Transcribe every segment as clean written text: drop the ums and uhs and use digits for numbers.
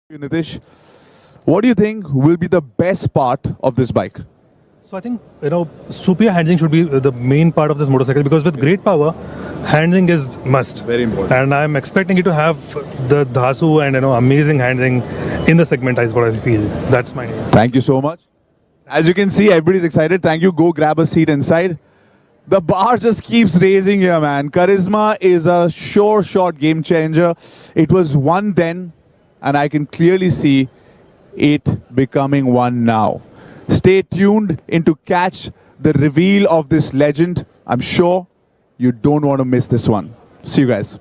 Nitish, what do you think will be the best part of this bike? So I think superior handling should be the main part of this motorcycle, because with great power, handling is must. Very important. And I'm expecting it to have the Dhasu and amazing handling in the segment. Is what I feel. That's my name. Thank you so much. As you can see, everybody's excited. Thank you. Go grab a seat inside. The bar just keeps raising here, man. Karizma is a sure shot game changer. It was one then, and I can clearly see it becoming one now. Stay tuned in to catch the reveal of this legend. I'm sure you don't want to miss this one. See you guys.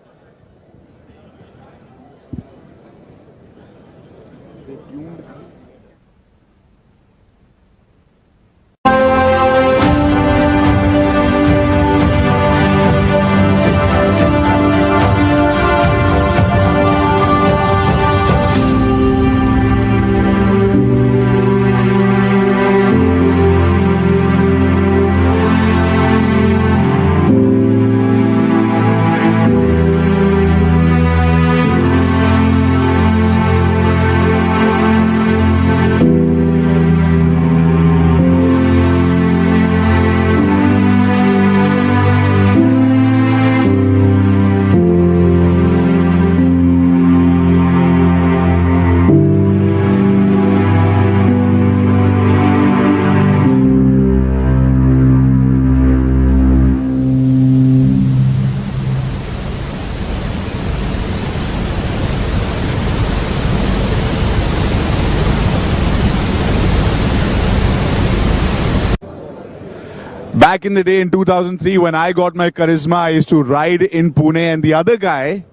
Back in the day in 2003, when I got my Karizma, I used to ride in Pune, and the other guy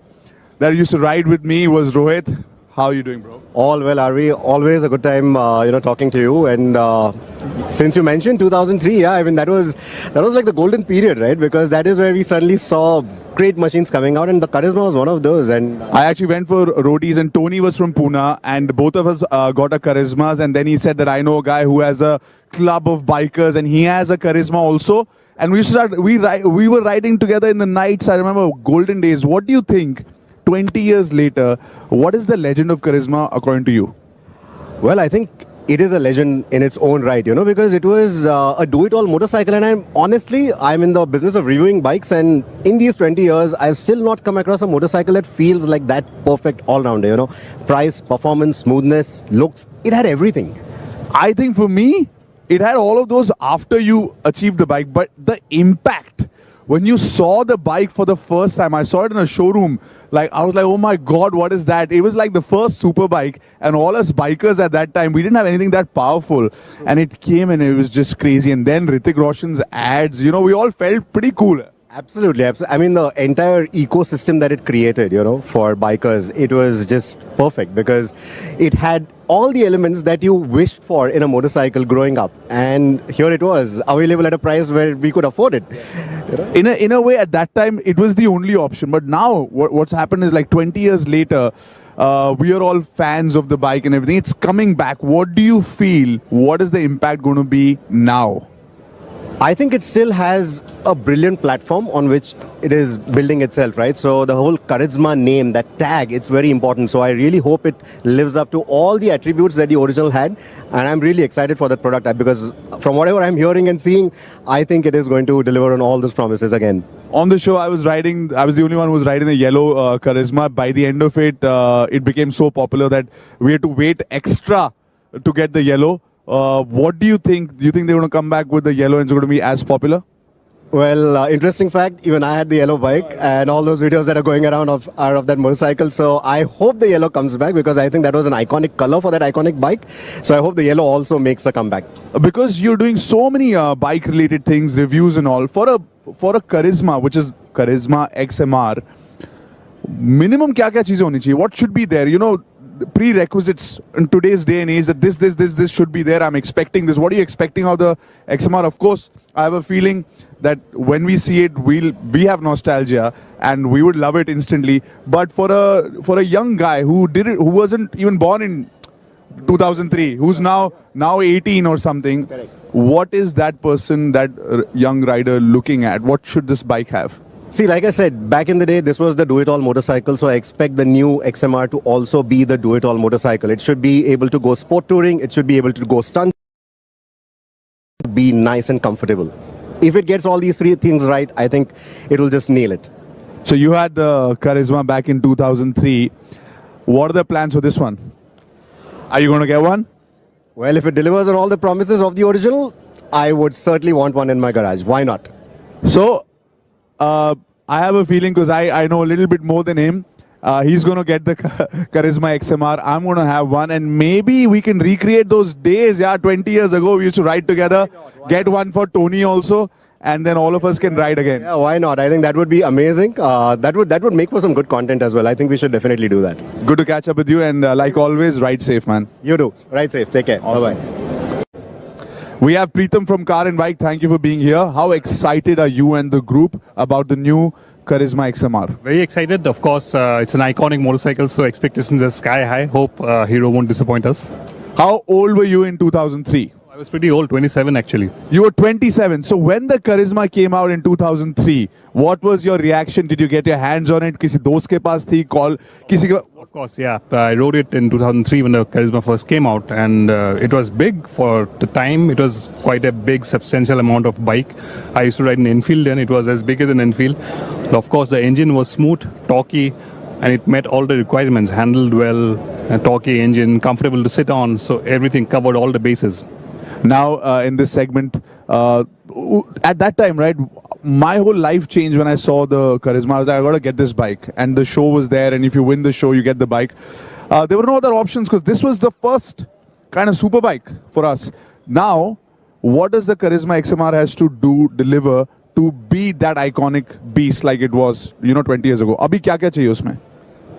that used to ride with me was Rohit. How are you doing, bro? All well, Ari. Always a good time, talking to you. And since you mentioned 2003, yeah, I mean that was like the golden period, right? Because that is where we suddenly saw great machines coming out, and the Karizma was one of those. And I actually went for roadies, and Tony was from Pune, and both of us got a Karizmas. And then he said that I know a guy who has a club of bikers, and he has a Karizma also. And we were riding together in the nights. I remember golden days. What do you think? 20 years later, what is the legend of Karizma according to you? well, I think it is a legend in its own right, because it was a do-it-all motorcycle. And I'm in the business of reviewing bikes, and in these 20 years, I've still not come across a motorcycle that feels like that perfect all-rounder, Price, performance, smoothness, looks, it had everything. I think for me, it had all of those after you achieved the bike, but the impact, when you saw the bike for the first time, I saw it in a showroom, I was like, oh my God, what is that? It was like the first super bike, and all us bikers at that time, we didn't have anything that powerful, and it came and it was just crazy. And then Hrithik Roshan's ads, we all felt pretty cool. Absolutely. I mean, the entire ecosystem that it created, for bikers, it was just perfect because it had all the elements that you wished for in a motorcycle growing up. And here it was, available at a price where we could afford it. In a way, at that time, it was the only option. But now, what's happened is 20 years later, we are all fans of the bike and everything. It's coming back. What do you feel? What is the impact going to be now? I think it still has a brilliant platform on which it is building itself, right? So the whole Karizma name, that tag, it's very important. So I really hope it lives up to all the attributes that the original had. And I'm really excited for that product because from whatever I'm hearing and seeing, I think it is going to deliver on all those promises again. On the show, I was the only one who was riding the yellow Karizma. By the end of it, it became so popular that we had to wait extra to get the yellow. What do you think? Do you think they're going to come back with the yellow and it's going to be as popular? Well, interesting fact, even I had the yellow bike and all those videos that are going around are of that motorcycle. So I hope the yellow comes back because I think that was an iconic color for that iconic bike. So I hope the yellow also makes a comeback. Because you're doing so many bike related things, reviews and all, for a Karizma, which is Karizma XMR, minimum kya cheeze honi chahiye? What should be there? Prerequisites in today's day and age that this should be there. I'm expecting this. What are you expecting of the XMR? Of course, I have a feeling that when we see it, we have nostalgia and we would love it instantly. But for a young guy who wasn't even born in 2003, who's now 18 or something, correct, what is that person, that young rider looking at? What should this bike have? See, like I said, back in the day, this was the do-it-all motorcycle, so I expect the new XMR to also be the do-it-all motorcycle. It should be able to go sport touring, it should be able to go stunt, be nice and comfortable. If it gets all these three things right, I think it will just nail it. So you had the Karizma back in 2003. What are the plans for this one? Are you going to get one? Well, if it delivers on all the promises of the original, I would certainly want one in my garage. Why not? So, I have a feeling because I know a little bit more than him. He's going to get the Karizma XMR. I'm going to have one. And maybe we can recreate those days. Yeah, 20 years ago, we used to ride together. Get one for Tony also. And then all of us can ride again. Yeah, why not? I think that would be amazing. That would make for some good content as well. I think we should definitely do that. Good to catch up with you. And like always, ride safe, man. You do. Ride safe. Take care. Awesome. Bye-bye. We have Preetham from Car and Bike. Thank you for being here. How excited are you and the group about the new Karizma XMR? Very excited. Of course, it's an iconic motorcycle, so expectations are sky high. Hope Hero won't disappoint us. How old were you in 2003? I was pretty old, 27 actually. You were 27. So when the Karizma came out in 2003, what was your reaction? Did you get your hands on it? Kisi dost ke paas thi? Call? Kisi ke... Of course, yeah. I rode it in 2003 when the Karizma first came out, and it was big for the time. It was quite a big, substantial amount of bike. I used to ride an Enfield, and it was as big as an Enfield. Of course, the engine was smooth, torquey, and it met all the requirements. Handled well, a torquey engine, comfortable to sit on. So everything covered all the bases. Now, in this segment, at that time, right, my whole life changed when I saw the Karizma. I was like, I got to get this bike. And the show was there, and if you win the show, you get the bike. There were no other options because this was the first kind of super bike for us. Now, what does the Karizma XMR has to deliver to be that iconic beast like it was, 20 years ago? Abhi kya chahiye usme?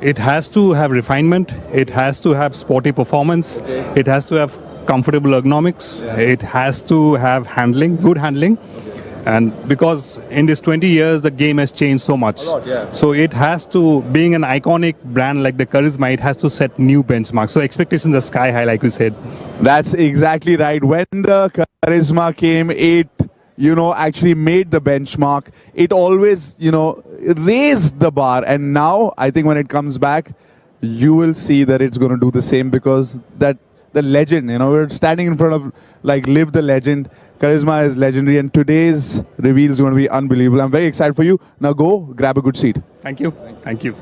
It has to have refinement. It has to have sporty performance. It has to have comfortable ergonomics. It has to have handling, good handling. And because in this 20 years, the game has changed so much. So it has to, being an iconic brand like the Karizma, it has to set new benchmarks. So expectations are sky high, like we said. That's exactly right. When the Karizma came, it, actually made the benchmark. It always, raised the bar. And now, I think when it comes back, you will see that it's going to do the same because the legend, we're standing in front of, live the legend. Karizma is legendary, and today's reveal is going to be unbelievable. I'm very excited for you. Now go, grab a good seat. Thank you. Thank you.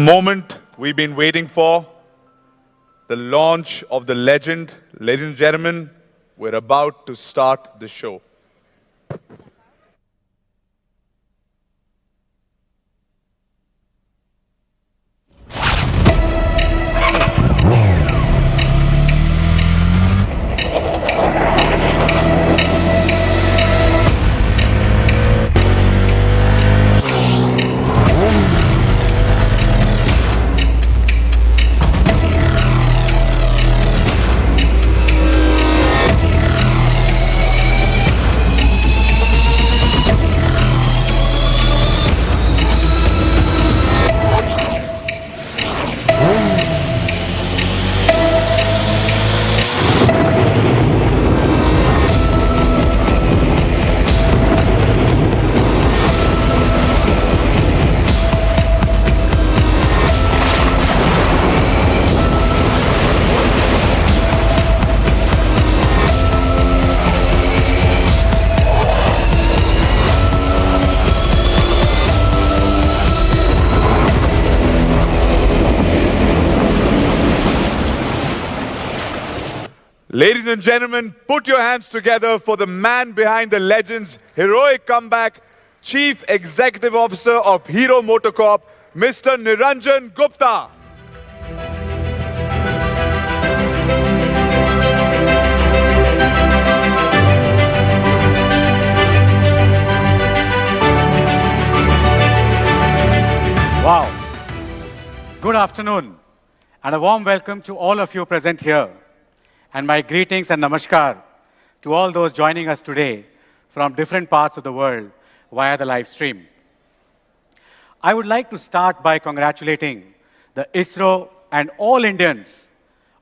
moment we've been waiting for, the launch of the legend. Ladies and gentlemen, we're about to start the show. Ladies and gentlemen, put your hands together for the man behind the legend's heroic comeback, Chief Executive Officer of Hero MotoCorp, Mr. Niranjan Gupta. Wow. Good afternoon and a warm welcome to all of you present here. And my greetings and namaskar to all those joining us today from different parts of the world via the live stream. I would like to start by congratulating the ISRO and all Indians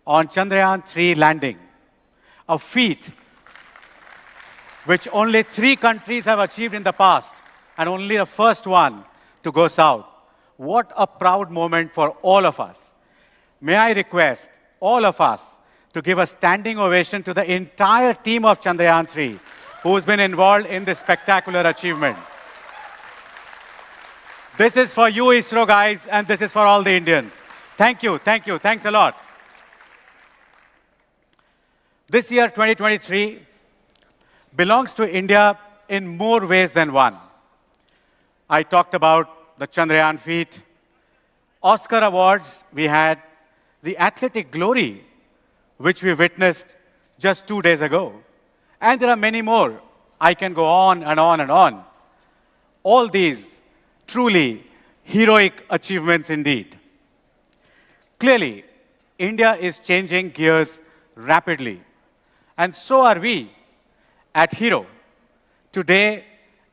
on Chandrayaan-3 landing, a feat which only 3 countries have achieved in the past and only the first one to go south. What a proud moment for all of us. May I request all of us to give a standing ovation to the entire team of Chandrayaan-3 who's been involved in this spectacular achievement. This is for you, ISRO guys, and this is for all the Indians. Thank you, thanks a lot. This year, 2023, belongs to India in more ways than one. I talked about the Chandrayaan feat, Oscar awards we had, the athletic glory which we witnessed just 2 days ago. And there are many more. I can go on and on and on. All these truly heroic achievements indeed. Clearly, India is changing gears rapidly. And so are we at Hero. Today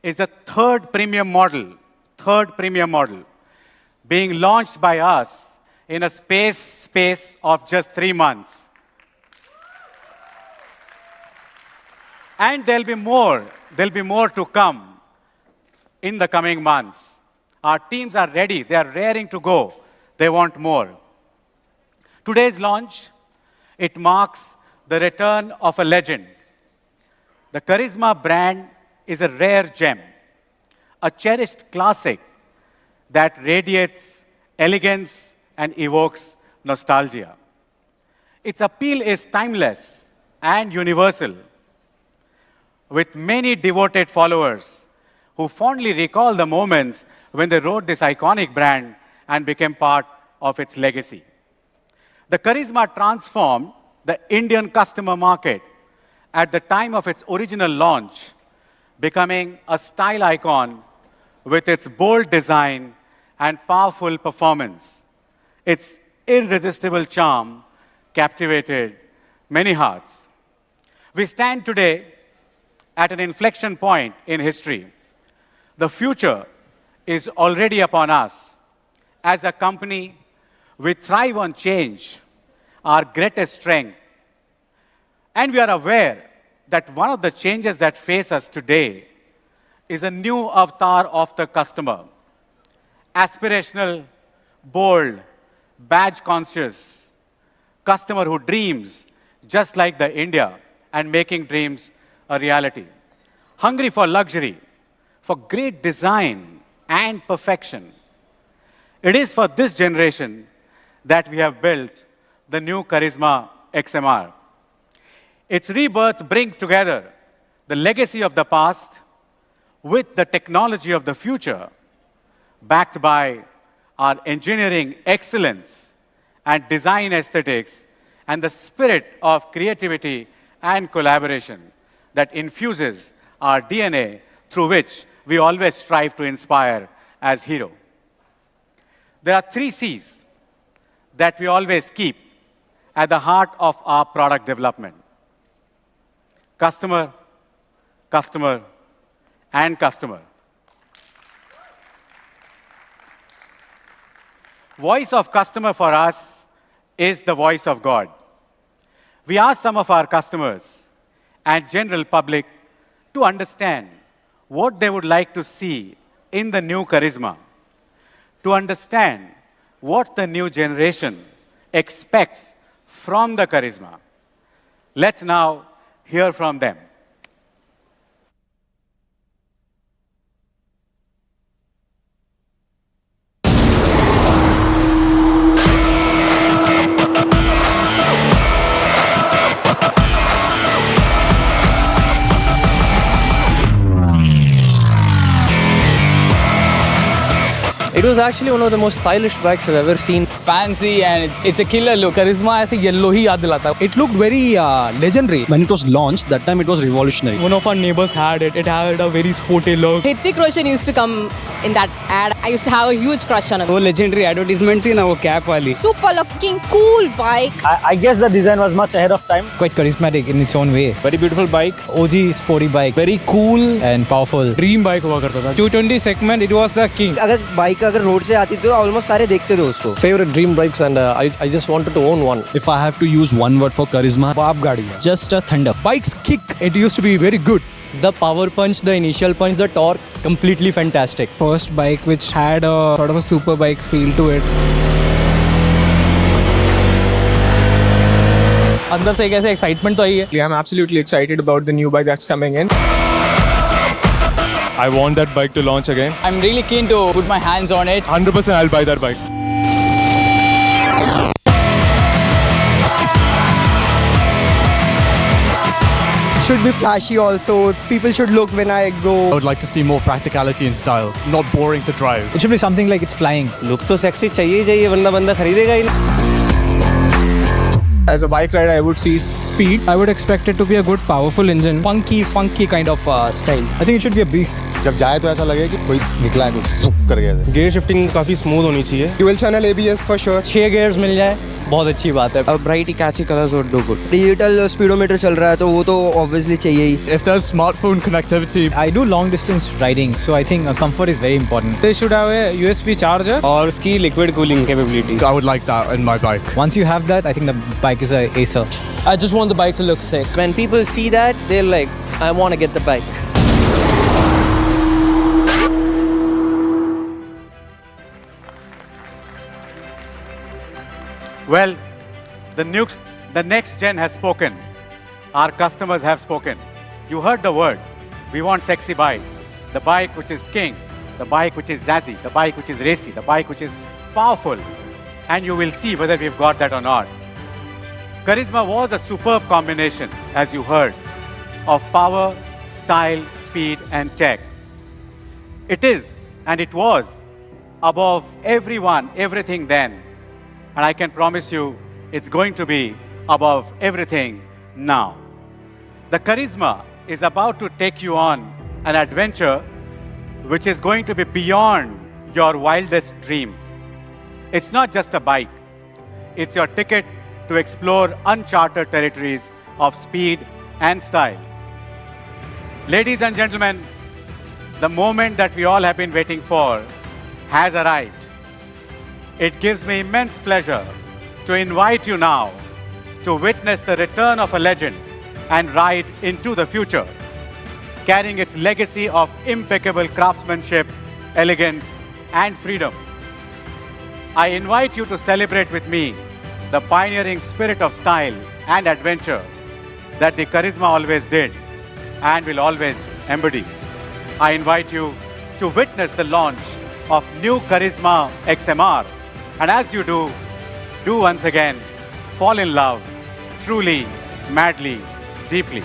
is the third premium model, being launched by us in a space of just 3 months. And there'll be more to come in the coming months. Our teams are ready, they are raring to go. They want more. Today's launch, it marks the return of a legend. The Karizma brand is a rare gem, a cherished classic that radiates elegance and evokes nostalgia. Its appeal is timeless and universal, with many devoted followers who fondly recall the moments when they rode this iconic brand and became part of its legacy. The Karizma transformed the Indian customer market at the time of its original launch, becoming a style icon with its bold design and powerful performance. Its irresistible charm captivated many hearts. We stand today at an inflection point in history. The future is already upon us. As a company, we thrive on change, our greatest strength. And we are aware that one of the changes that face us today is a new avatar of the customer. Aspirational, bold, badge-conscious, customer who dreams just like the India and making dreams a reality. Hungry for luxury, for great design and perfection. It is for this generation that we have built the new Karizma XMR. Its rebirth brings together the legacy of the past with the technology of the future, backed by our engineering excellence and design aesthetics and the spirit of creativity and collaboration that infuses our DNA, through which we always strive to inspire as Hero. There are 3 C's that we always keep at the heart of our product development: customer, customer, and customer. Voice of customer for us is the voice of God. We asked some of our customers and general public to understand what they would like to see in the new Karizma, to understand what the new generation expects from the Karizma. Let's now hear from them. It was actually one of the most stylish bikes I've ever seen. Fancy and it's a killer look. Karizma ऐसे yellow ही याद दिलाता है. It looked very legendary. When it was launched, that time it was revolutionary. One of our neighbors had it. It had a very sporty look. Hrithik Roshan used to come in that ad. I used to have a huge crush on him. वो legendary advertisement थी ना वो cap वाली. Super looking, cool bike. I guess the design was much ahead of time. Quite charismatic in its own way. Very beautiful bike. OG sporty bike. Very cool and powerful. dream bike हुआ करता था. 220 segment, it was a king. अगर bike अगर road से आती तो almost सारे देखते थे उसको. Favorite dream bikes and I just wanted to own one. If I have to use one word for charisma, बाप गाड़ी है. Just a thunder. Bike's kick. It used to be very good. The power punch, the initial punch, the torque, completely fantastic. First bike which had a sort of a super bike feel to it. अंदर से एक ऐसे excitement तो आई है. I'm absolutely excited about the new bike that's coming in. I want that bike to launch again. I'm really keen to put my hands on it. 100% I'll buy that bike. It should be flashy also. People should look when I go. I would like to see more practicality and style, not boring to drive. It should be something like it's flying. Look तो sexy चाहिए चाहिए वरना बंदा खरीदेगा ही नहीं. As a bike rider, I would see speed. I would expect it to be a good, powerful engine. Funky kind of style. I think it should be a beast. जब जाए तो ऐसा लगे कि कोई निकला है कुछ zup कर गया है. Gear shifting काफी smooth होनी चाहिए. Dual channel ABS for sure. 6 gears मिल जाए बहुत अच्छी बात है. Bright catchy colors would do good. Digital speedometer चल रहा है तो वो तो ऑब्वियसली चाहिए ही. If there's smartphone connectivity, I do long distance riding, so I think comfort is very important. They should have a USB charger. और उसकी liquid cooling capability. I would like that in my bike. Once you have that, I think the bike is a acer. I just want the bike to look sick. When people see that, they're like, I want to get the bike. Well, the next gen has spoken. Our customers have spoken. You heard the words. We want sexy bike. The bike which is king. The bike which is zazzy. The bike which is racy. The bike which is powerful. And you will see whether we've got that or not. Karizma was a superb combination, as you heard, of power, style, speed, and tech. It is, and it was, above everyone, everything then. And I can promise you, it's going to be above everything now. The Karizma is about to take you on an adventure which is going to be beyond your wildest dreams. It's not just a bike. It's your ticket to explore uncharted territories of speed and style. Ladies and gentlemen, the moment that we all have been waiting for has arrived. It gives me immense pleasure to invite you now to witness the return of a legend and ride into the future, carrying its legacy of impeccable craftsmanship, elegance, and freedom. I invite you to celebrate with me the pioneering spirit of style and adventure that the Karizma always did and will always embody. I invite you to witness the launch of new Karizma XMR. And as you do once again fall in love truly, madly, deeply.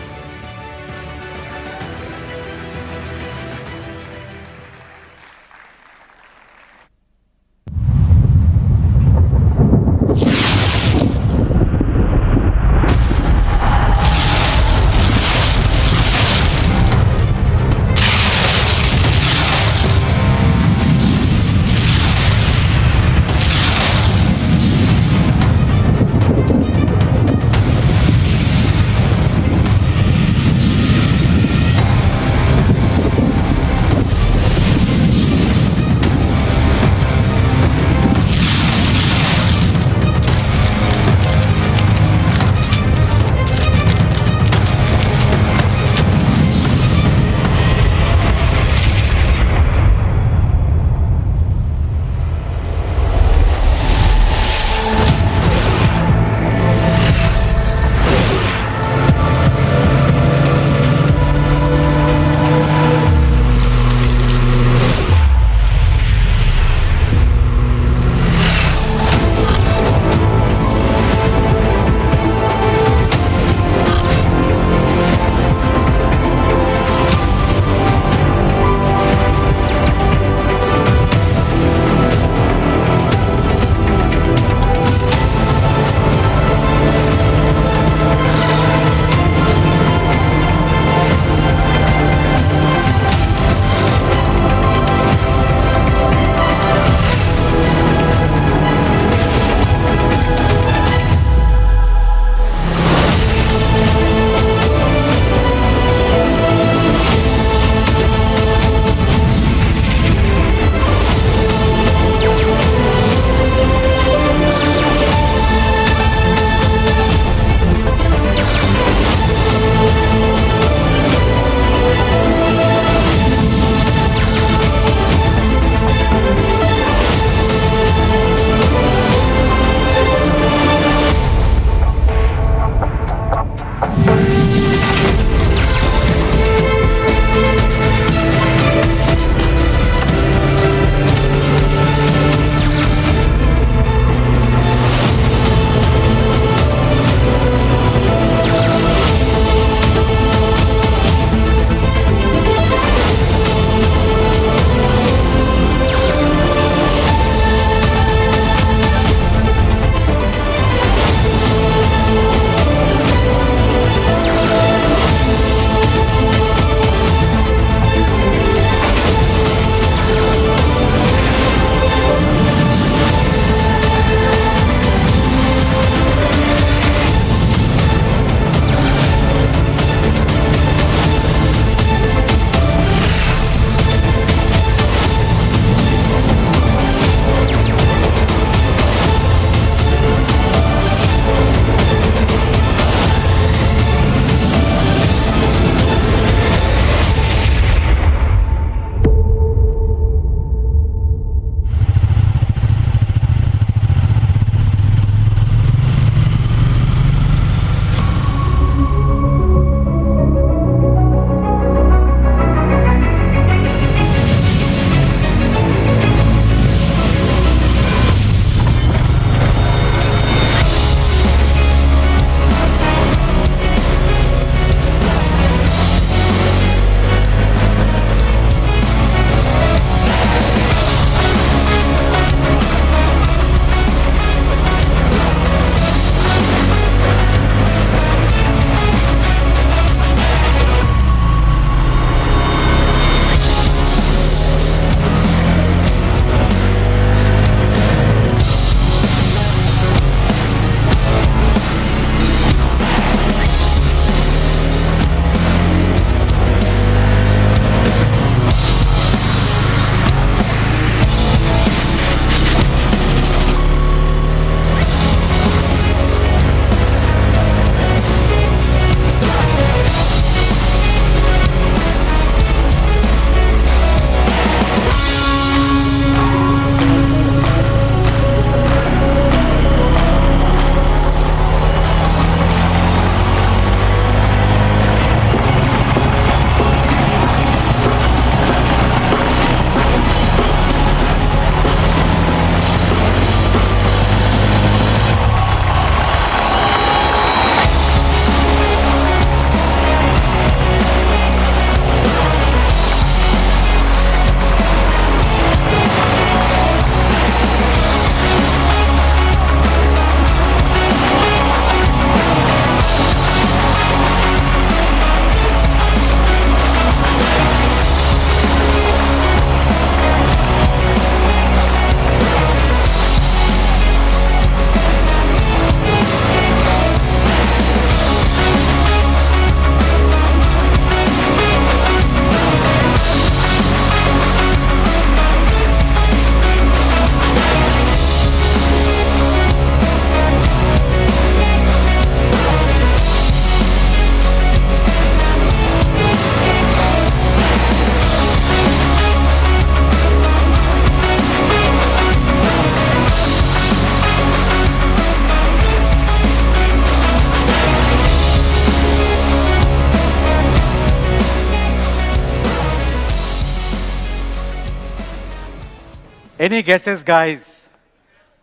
Any guesses, guys?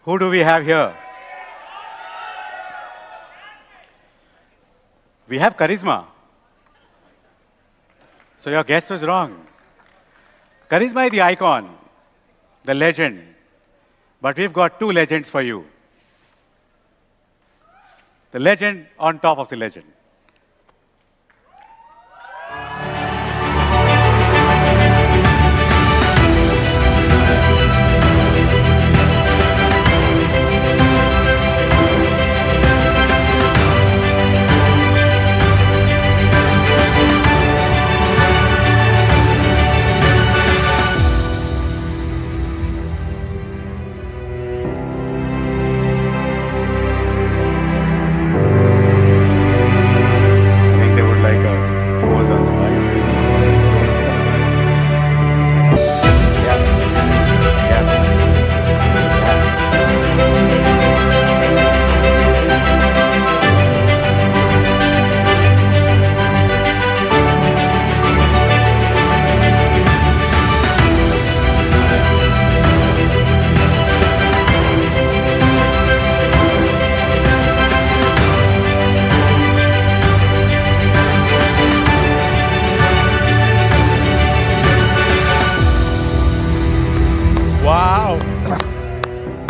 Who do we have here? We have Karizma. So your guess was wrong. Karizma is the icon, the legend. But we've got two legends for you. The legend on top of the legend.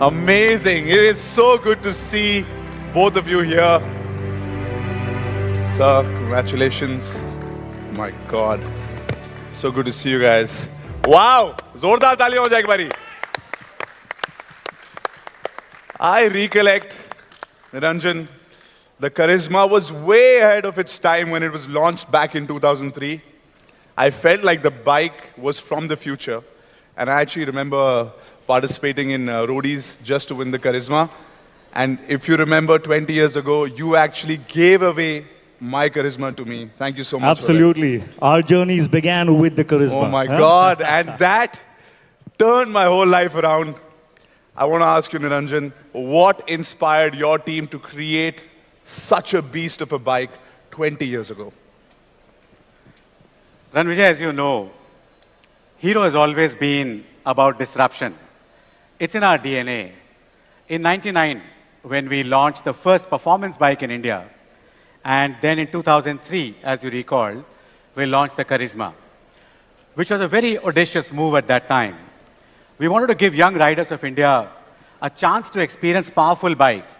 Amazing. It is so good to see both of you here. Sir, congratulations. My God. So good to see you guys. Wow. Zordar taaliyan ho jaye ek bari. I recollect, Niranjan, the Karizma was way ahead of its time when it was launched back in 2003. I felt like the bike was from the future. And I actually remember participating in roadies just to win the Karizma. And if you remember 20 years ago, you actually gave away my Karizma to me. Thank you so much. Absolutely. Our journeys began with the Karizma. Oh my God. And that turned my whole life around. I want to ask you, Niranjan, what inspired your team to create such a beast of a bike 20 years ago? Ranvijay, as you know, Hero has always been about disruption. It's in our DNA. In '99, when we launched the first performance bike in India, and then in 2003, as you recall, we launched the Karizma, which was a very audacious move at that time. We wanted to give young riders of India a chance to experience powerful bikes.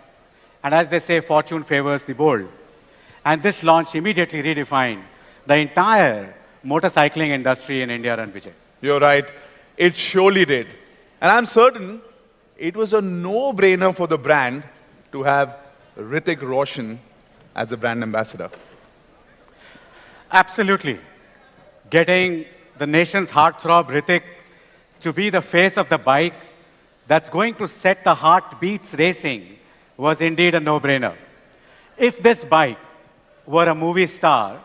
And as they say, fortune favors the bold. And this launch immediately redefined the entire motorcycling industry in India, Ranvijay. You're right. It surely did. And I'm certain it was a no-brainer for the brand to have Hrithik Roshan as a brand ambassador. Absolutely. Getting the nation's heartthrob, Hrithik, to be the face of the bike that's going to set the heartbeats racing was indeed a no-brainer. If this bike were a movie star,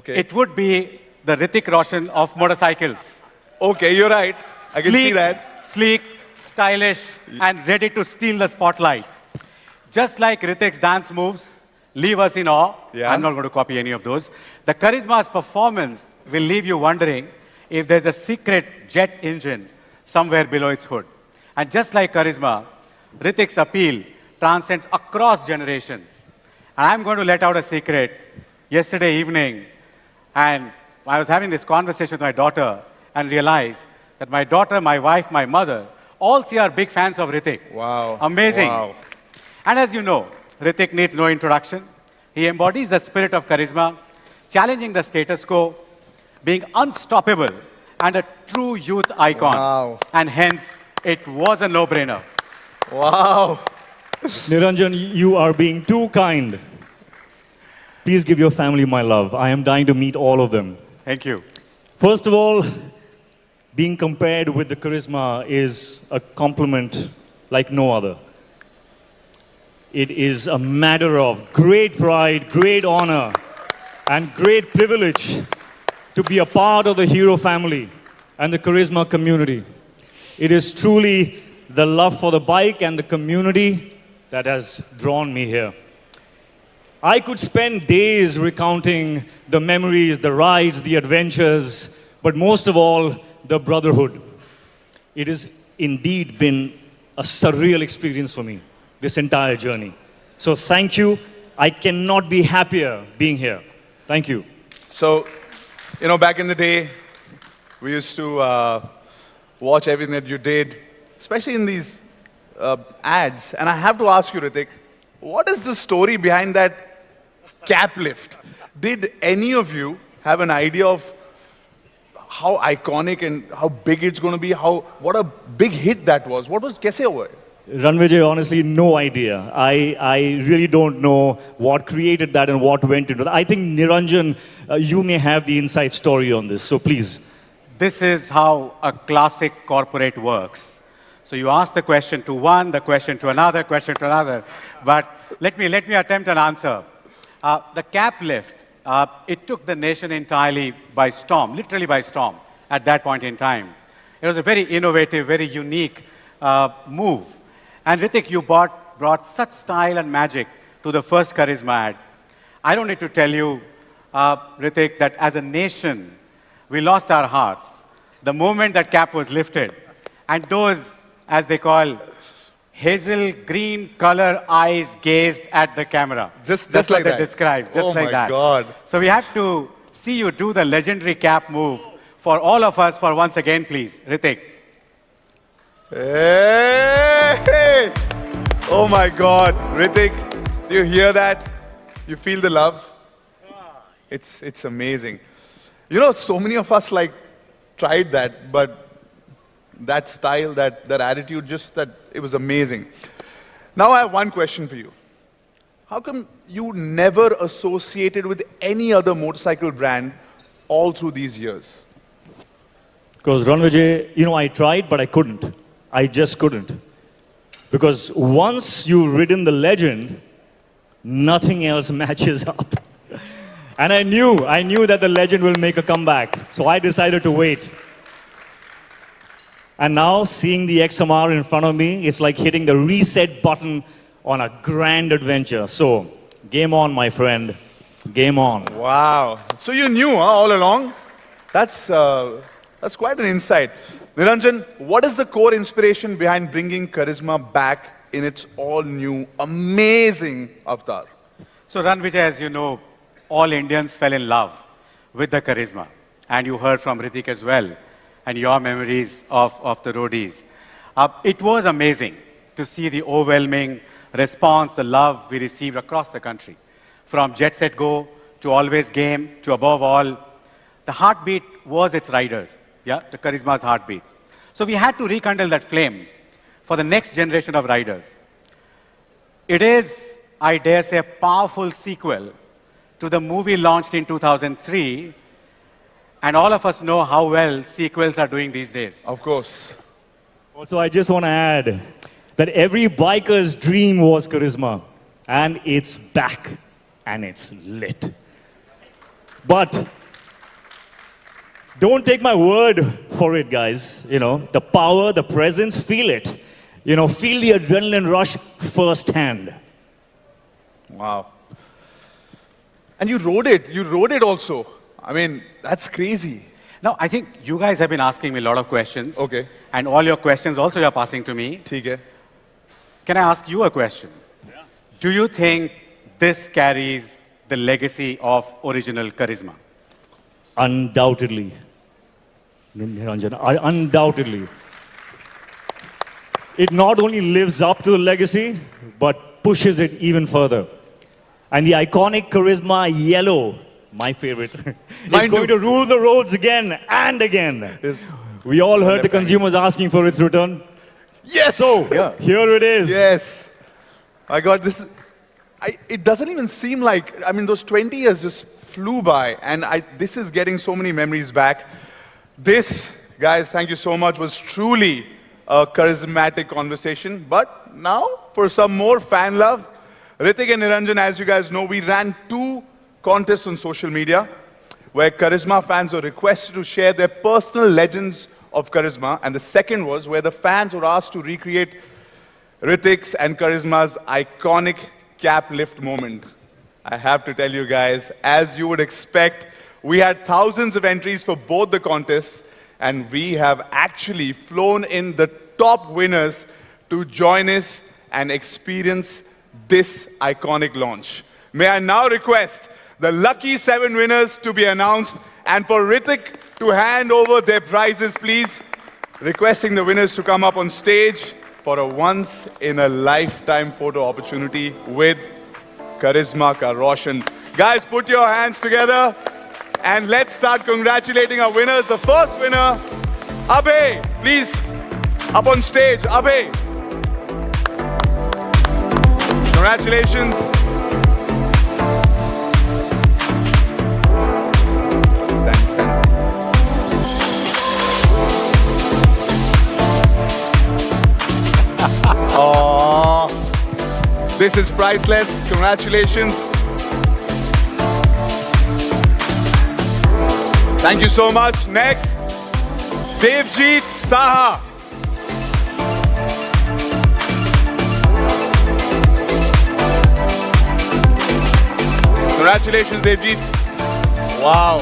it would be the Hrithik Roshan of motorcycles. Okay, you're right. I can see that. Sleek, stylish, and ready to steal the spotlight. Just like Hrithik's dance moves leave us in awe. Yeah. I'm not going to copy any of those. The Karizma's performance will leave you wondering if there's a secret jet engine somewhere below its hood. And just like Karizma, Hrithik's appeal transcends across generations. And I'm going to let out a secret. Yesterday evening, and I was having this conversation with my daughter and realized that my daughter, my wife, my mother, all three are big fans of Hrithik. Wow. Amazing. Wow. And as you know, Hrithik needs no introduction. He embodies the spirit of Karizma, challenging the status quo, being unstoppable, and a true youth icon. Wow. And hence, it was a no-brainer. Wow. Niranjan, you are being too kind. Please give your family my love. I am dying to meet all of them. Thank you. First of all, being compared with the Karizma is a compliment like no other. It is a matter of great pride, great honor, and great privilege to be a part of the Hero family and the Karizma community. It is truly the love for the bike and the community that has drawn me here. I could spend days recounting the memories, the rides, the adventures, but most of all, the brotherhood. It has indeed been a surreal experience for me, this entire journey. So thank you. I cannot be happier being here. Thank you. So, you know, back in the day, we used to watch everything that you did, especially in these ads. And I have to ask you, Ritik, what is the story behind that cap lift? Did any of you have an idea of how iconic and how big it's going to be? What a big hit that was. What was, kaise hua? Ranvijay, honestly, no idea. I really don't know what created that and what went into that. I think, Niranjan, you may have the inside story on this, so please. This is how a classic corporate works. So you ask the question to one, the question to another, question to another. But let me attempt an answer. The cap lift, it took the nation entirely by storm, literally by storm, at that point in time. It was a very innovative, very unique move. And Ritik, you brought such style and magic to the first Karizma ad. I don't need to tell you, Ritik, that as a nation, we lost our hearts the moment that cap was lifted. And those, as they call, hazel green color eyes gazed at the camera. Just That's like what that. they described, just like that. Oh my God. So we have to see you do the legendary cap move for all of us for once again, please. Ritik. Hey! Oh my God, Ritik, do you hear that? You feel the love? It's amazing. You know, so many of us tried that, but that style, that attitude, it was amazing. Now I have one question for you. How come you never associated with any other motorcycle brand all through these years? Because Ranvijay, you know, I tried, but I couldn't. I just couldn't. Because once you've ridden the legend, nothing else matches up. And I knew that the legend will make a comeback. So I decided to wait. And now, seeing the XMR in front of me, it's like hitting the reset button on a grand adventure. So, game on, my friend. Game on. Wow. So you knew all along? That's quite an insight. Niranjan, what is the core inspiration behind bringing Karizma back in its all-new, amazing avatar? So Ranvijay, as you know, all Indians fell in love with the Karizma. And you heard from Ritik as well, and your memories of the roadies. It was amazing to see the overwhelming response, the love we received across the country. From Jet Set Go to Always Game to above all, the heartbeat was its riders, yeah, the Karizma's heartbeat. So we had to rekindle that flame for the next generation of riders. It is, I dare say, a powerful sequel to the movie launched in 2003, and all of us know how well sequels are doing these days. Of course. Also, I just want to add that every biker's dream was Karizma, and it's back, and it's lit. But don't take my word for it, guys. You know, the power, the presence, feel it. You know, feel the adrenaline rush firsthand. Wow. And you rode it also. I mean, that's crazy. Now, I think you guys have been asking me a lot of questions. Okay. And all your questions also you're passing to me. ठीक है. Can I ask you a question? Yeah. Do you think this carries the legacy of original Karizma? Undoubtedly. Niranjan, undoubtedly. It not only lives up to the legacy, but pushes it even further. And the iconic Karizma yellow, my favorite, is going to rule the roads again and again. We all heard the consumers asking for its return. Yes! So, here it is. Yes. I got this. It doesn't even seem like, I mean, those 20 years just flew by, and this is getting so many memories back. This, guys, thank you so much, was truly a charismatic conversation. But now, for some more fan love, Ritik and Niranjan, as you guys know, we ran 2 contests on social media where Karizma fans were requested to share their personal legends of Karizma, and the second was where the fans were asked to recreate Ritik's and Karizma's iconic cap lift moment. I have to tell you guys, as you would expect, we had thousands of entries for both the contests, and we have actually flown in the top winners to join us and experience this iconic launch. May I now request the lucky 7 winners to be announced, and for Ritik to hand over their prizes, please. Requesting the winners to come up on stage for a once-in-a-lifetime photo opportunity with Karizma Ka Roshan. Guys, put your hands together and let's start congratulating our winners. The first winner, Abhay, please, up on stage. Abhay. Congratulations. Oh, this is priceless. Congratulations. Thank you so much. Next, Devjit Saha. Congratulations, Devjit. Wow.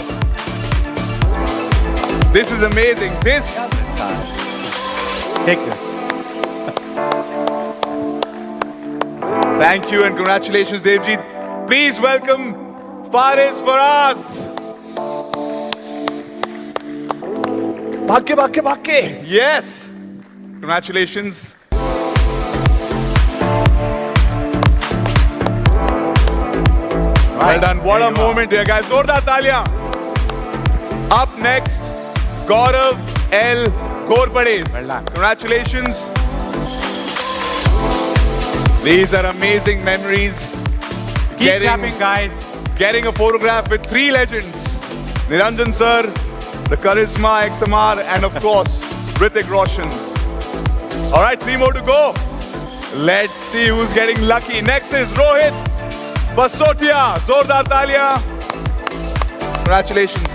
This is amazing. This. Take this. Thank you and congratulations, Devjit. Please welcome Faris Faraz. Bhagge, bhagge, bhagge. Yes. Congratulations. Well done. What a moment here, guys. Zordar taaliyan. Up next, Gaurav L. Gorpade. Well done. Congratulations. These are amazing memories. Keep clapping, guys. Getting a photograph with 3 legends. Niranjan sir, the Karizma XMR, and of course, Ritik Roshan. All right, 3 more to go. Let's see who's getting lucky. Next is Rohit Basotia. Zordar taaliyan. Congratulations.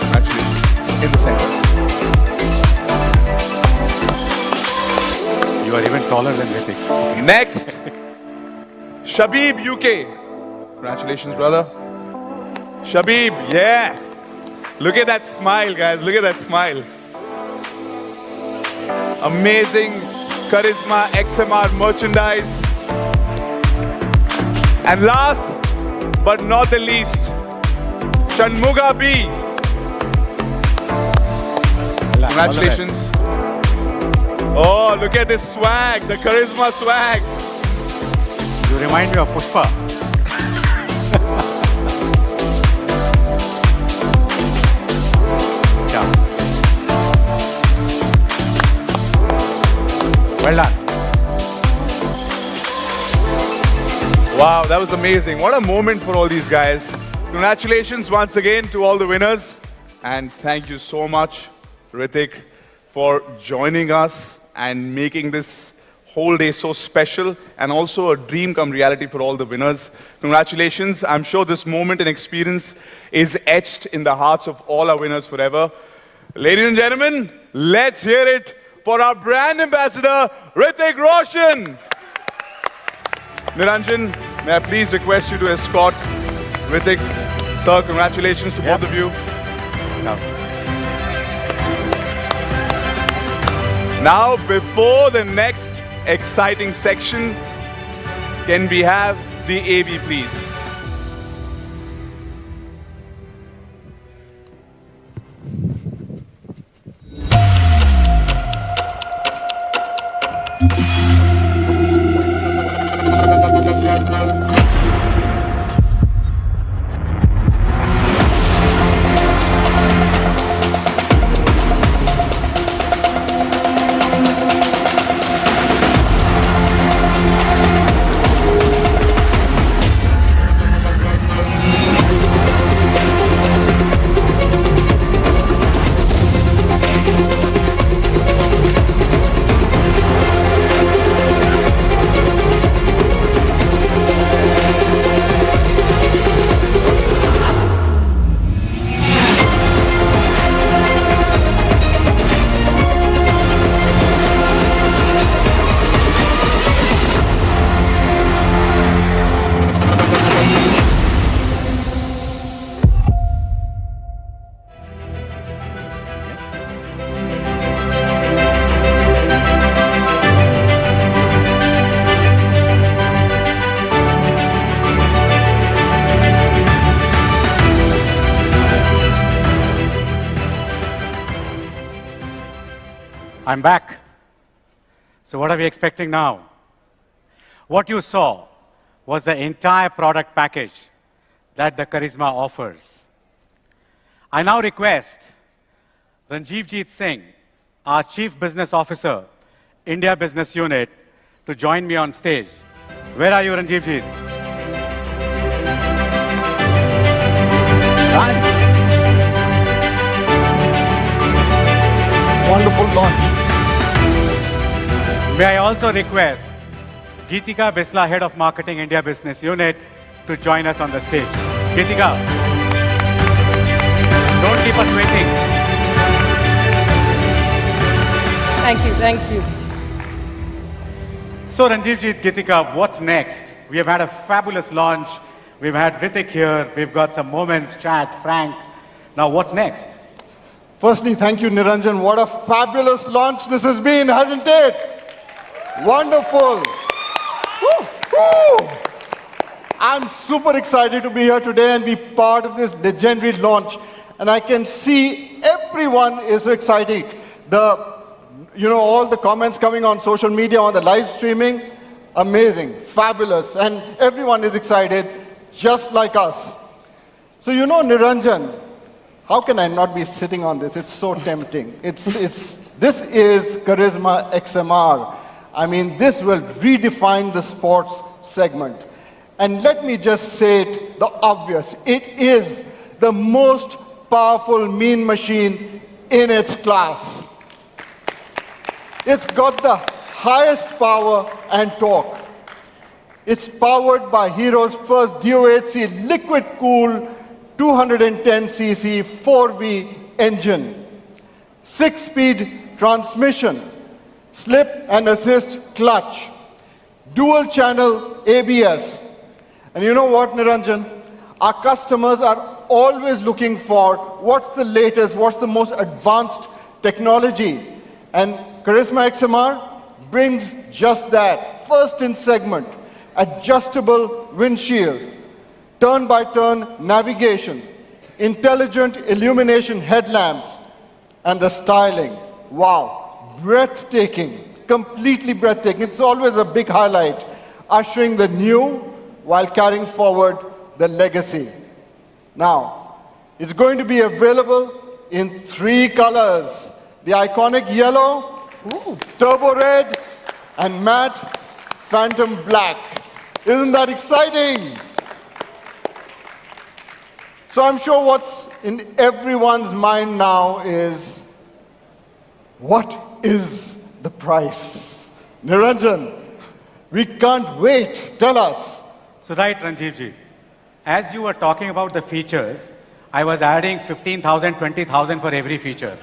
Congratulations. In the center. You are even taller than Ritik. Next, Shabib UK. Congratulations, brother. Shabib, yeah. Look at that smile, guys. Look at that smile. Amazing Karizma XMR merchandise. And last but not the least, Shanmuga B. Congratulations. Oh, look at this swag, the Karizma swag. You remind me of Pushpa. Yeah. Well done. Wow, that was amazing. What a moment for all these guys. Congratulations once again to all the winners. And thank you so much, Ritik, for joining us and making this whole day so special and also a dream come reality for all the winners. Congratulations. I'm sure this moment and experience is etched in the hearts of all our winners forever. Ladies and gentlemen, let's hear it for our brand ambassador, Ritik Roshan. Niranjan, may I please request you to escort Ritik. Sir, congratulations to both of you. Now, before the next exciting section, can we have the AV, please? I'm back. So what are we expecting now? What you saw was the entire product package that the Karizma offers. I now request Ranjivjit Singh, our Chief Business Officer, India Business Unit, to join me on stage. Where are you, Ranjivjit? Wonderful launch. May I also request Geetika Bisla, Head of Marketing, India Business Unit, to join us on the stage. Geetika, don't keep us waiting. Thank you. So Ranjivjit, Geetika, what's next? We have had a fabulous launch. We've had Ritik here. We've got some moments, chat, Frank. Now what's next? Firstly, thank you, Niranjan. What a fabulous launch this has been, hasn't it? Wonderful. Woo, woo. I'm super excited to be here today and be part of this legendary launch. And I can see everyone is so excited. All the comments coming on social media, on the live streaming, amazing, fabulous. And everyone is excited, just like us. So Niranjan, how can I not be sitting on this? It's so tempting. This is Karizma XMR. I mean, this will redefine the sports segment. And let me just say it, the obvious. It is the most powerful mean machine in its class. It's got the highest power and torque. It's powered by Hero's first DOHC liquid-cooled 210cc 4V engine, 6-speed transmission, slip and assist clutch, dual channel ABS. And you know what, Niranjan? Our customers are always looking for what's the latest, what's the most advanced technology. And Karizma XMR brings just that. First in segment, adjustable windshield, turn-by-turn navigation, intelligent illumination headlamps, and the styling. Wow, breathtaking, completely breathtaking. It's always a big highlight, ushering the new while carrying forward the legacy. Now, it's going to be available in 3 colors. The iconic yellow, turbo red, and matte phantom black. Isn't that exciting? So I'm sure what's in everyone's mind now is, what is the price? Niranjan, we can't wait. Tell us. So right, Ranjivji, as you were talking about the features, I was adding 15,000, 20,000 for every feature.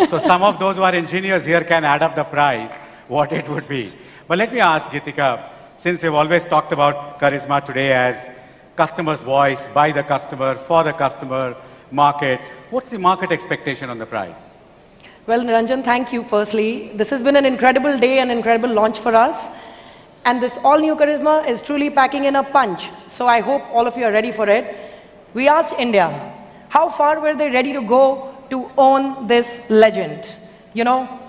So some of those who are engineers here can add up the price, what it would be. But let me ask, Geetika, since we've always talked about Karizma today as customer's voice, by the customer, for the customer, market, what's the market expectation on the price? Well, Niranjan, thank you firstly. This has been an incredible day, an incredible launch for us. And this all-new Karizma is truly packing in a punch. So I hope all of you are ready for it. We asked India, how far were they ready to go to own this legend?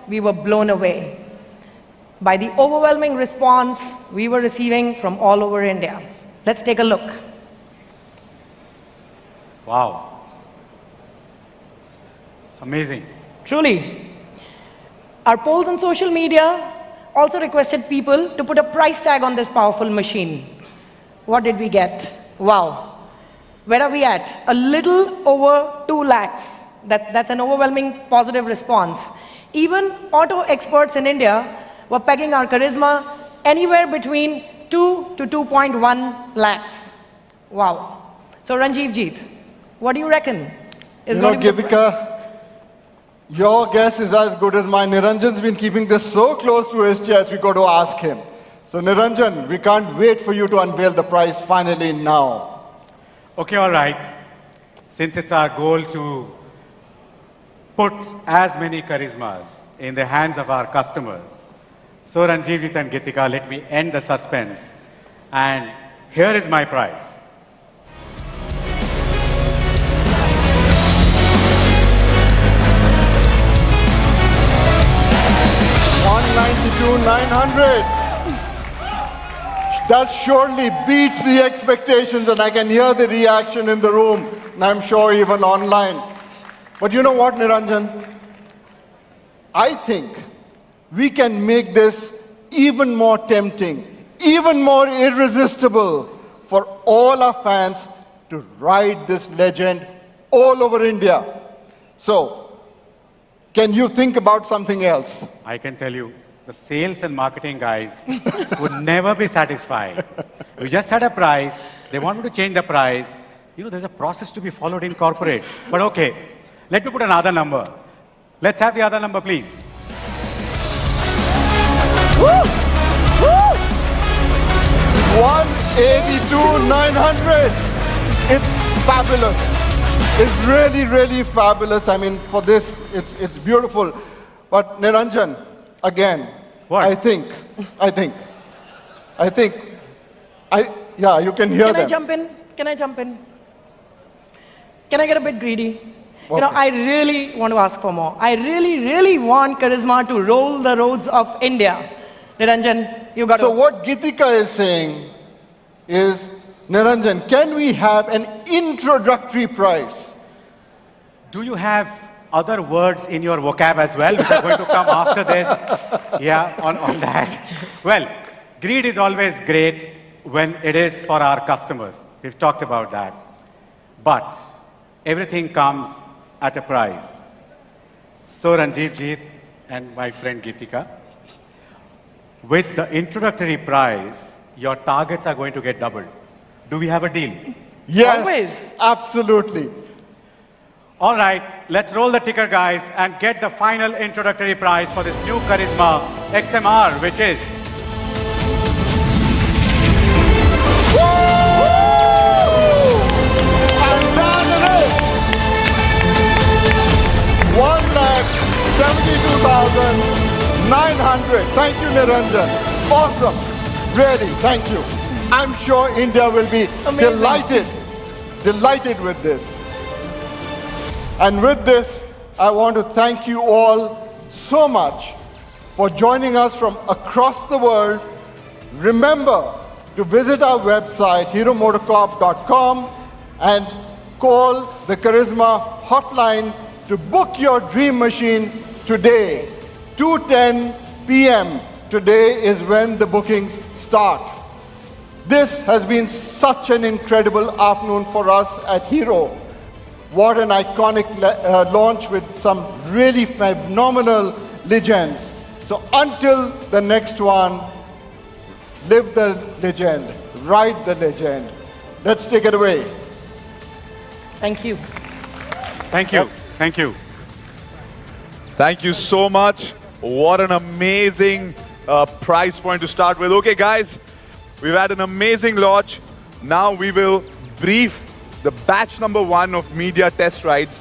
We were blown away by the overwhelming response we were receiving from all over India. Let's take a look. Wow. It's amazing. Truly. Our polls on social media also requested people to put a price tag on this powerful machine. What did we get? Wow. Where are we at? A little over 2 lakhs. That's an overwhelming positive response. Even auto experts in India were pegging our Karizma anywhere between 2 to 2.1 lakhs. Wow. So Ranjivjit, what do you reckon? Geetika, your guess is as good as mine. Niranjan's been keeping this so close to his chest, we got to ask him. So Niranjan, we can't wait for you to unveil the price finally now. Okay, all right. Since it's our goal to put as many Karizmas in the hands of our customers, so Ranjivjit and Geetika, let me end the suspense. And here is my price. That surely beats the expectations, and I can hear the reaction in the room, and I'm sure even online. But you know what, Niranjan? I think we can make this even more tempting, even more irresistible for all our fans to ride this legend all over India. So, can you think about something else? I can tell you, the sales and marketing guys would never be satisfied. We just had a price. They want me to change the price. You know, there's a process to be followed in corporate. But okay, let me put another number. Let's have the other number, please. Woo! Woo! 182,900. It's fabulous. It's really, really fabulous. I mean, for this, it's beautiful. But Niranjan, again, what? I think, yeah, you can hear them. Can I jump in? Can I jump in? Can I get a bit greedy? Okay. You know, I really want to ask for more. I really, really want Karizma to roll the roads of India. Niranjan, you got to... So what Gitika is saying is, Niranjan, can we have an introductory price? Do you have other words in your vocab as well, which are going to come after this? Yeah, on that. Well, greed is always great when it is for our customers. We've talked about that. But everything comes at a price. So Ranjeev Jeet and my friend Gitika, with the introductory price, your targets are going to get doubled. Do we have a deal? Yes, always. Absolutely. All right, let's roll the ticker, guys, and get the final introductory price for this new Karizma XMR, which is... And that it is! 1,72,900. Thank you, Niranjan. Awesome. Really, thank you. I'm sure India will be delighted with this. And with this, I want to thank you all so much for joining us from across the world. Remember to visit our website, heromotocorp.com, and call the Karizma hotline to book your dream machine today. 2:10 p.m. today is when the bookings start. This has been such an incredible afternoon for us at Hero. What an iconic launch with some really phenomenal legends. So until the next one, live the legend, ride the legend. Let's take it away. Thank you. Thank you. Thank you. Thank you so much. What an amazing price point to start with. Okay, guys, we've had an amazing launch. Now we will brief the batch number 1 of media test rides